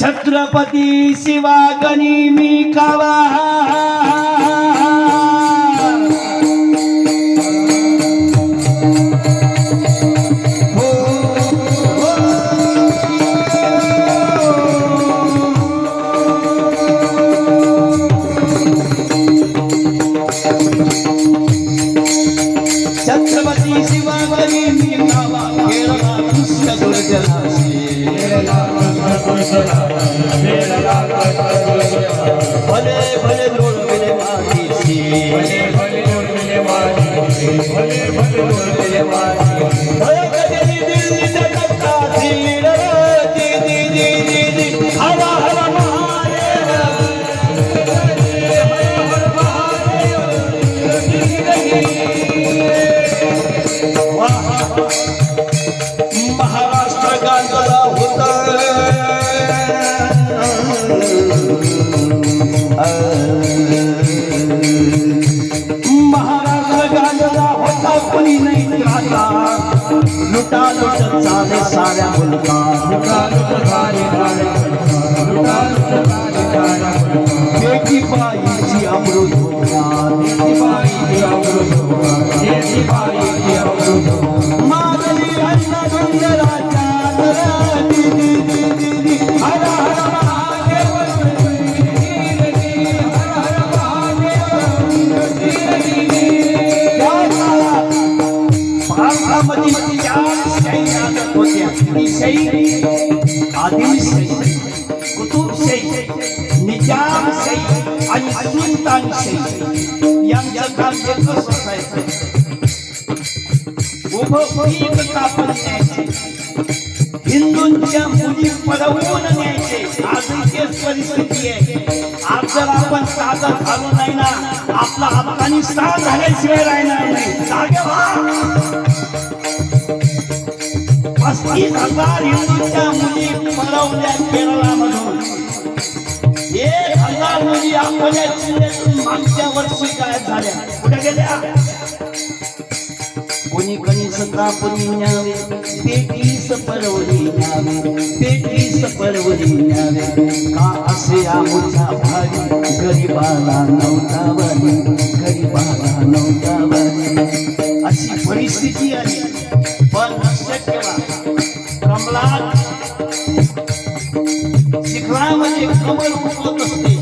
छत्रपती शिवागणी मी कावा छत्रपती शिवागणी मी कावा खेळला कृष्ण दुर्जनाशी भले भले लोळविले माझीशी भले भले लोळविले माझीशी भले भले लोळविले माझीशी भले कधी दिल्ली धडका धीर दी दी दी दी दी हवा हवा महादेव हर महादेव महाराष्ट्र गाजला होता महाराष्ट्र गाजला होता कोणी नाही राहता लुटा लुट चाले साऱ्या मुलगा लुटा लुट झाले लुटा लुट झाले बेटी बाईची अमृत बेटी बाईची अमृत बेटी बाईची अमृत मागली अन्न सुंदराच्या दी दी दी दी हर हर महादेव भारतामध्ये चार शाही होत्या शाही आदिलशाही कुतुबशाही निजामशाही आणि सुलतानशाही यांचं काम एकच असायचं उभं पीक कापून न्यायचे हिंदूंच्या मुली पळवून न्यायचे आजही तेच परिस्थिती आहे आज जर आपण साधं झालो नाही ना आपला अफगाणिस्तान झाल्याशिवाय राहणार नाही 35,000 हिंदूंच्या मुली पळवल्या केरळामधून 1,000 मुली आपल्या जिल्ह्यातून मागच्या वर्षी गायब झाल्या कुठे गेल्या कोणी कणीस कापून न्यावे पेटीस पळवली न्यावे पेटीस पळवली न्यावे का असे आमुच्या भारी गरीबाला नव्हता बरी गरीबाला नव्हता बरी अशी परिस्थिती आली पण लक्षात ठेवा कमलात शिखरामध्ये कमल उगवत असते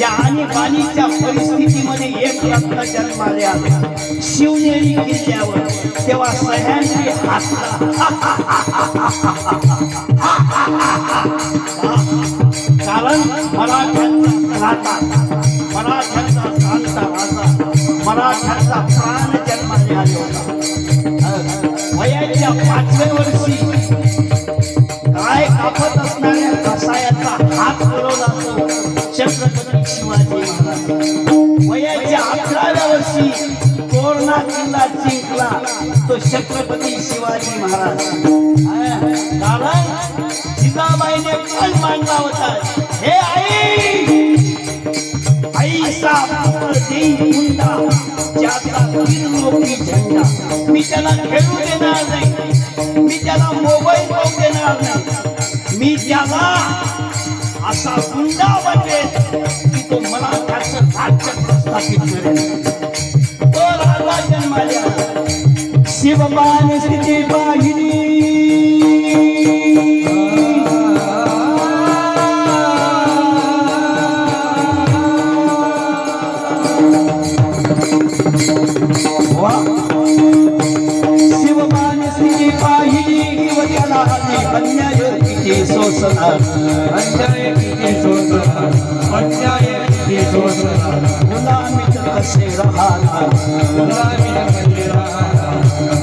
या आणीबाणीच्या परिस्थितीमध्ये एक रत्न जन्माले आले शिवनेरी किल्ल्यावर तेव्हा सह्यांची कारण मराठ्यांचा राजा मराठ्यांचा प्राण जन्माले आले होता वयाच्या 5व्या वर्षी काय कापत असणाऱ्या कसायाचा हात पुरवला छत्रपती शिवाजी महाराज वयाच्या 11व्या वर्षी तोरणा किल्ला जिंकला तो छत्रपती शिवाजी महाराज कारण जिजाबाईने पण मांडला होता हे आईचा देई मुंडा ज्याचा लोकी झेंडा मी त्याला खेळू देणार नाही मी त्याला मोबाईल पाहू देणार नाही मी त्याला असा गुंडा बनवेल की तो मला त्याचं राज्य प्रस्थापित करेल तो राजा जन्माला शिवबान स्थिती पाहिली शिवबान स्थिती पाहिली किंवा त्याला अन्याय किती सोसणार अन्याय किती सोसणार अन्याय किती सोसणार गुलामीत कसे राहणार गुलामीत कसे राहणार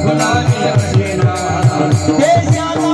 गुलामीत कसे राहणार देशाला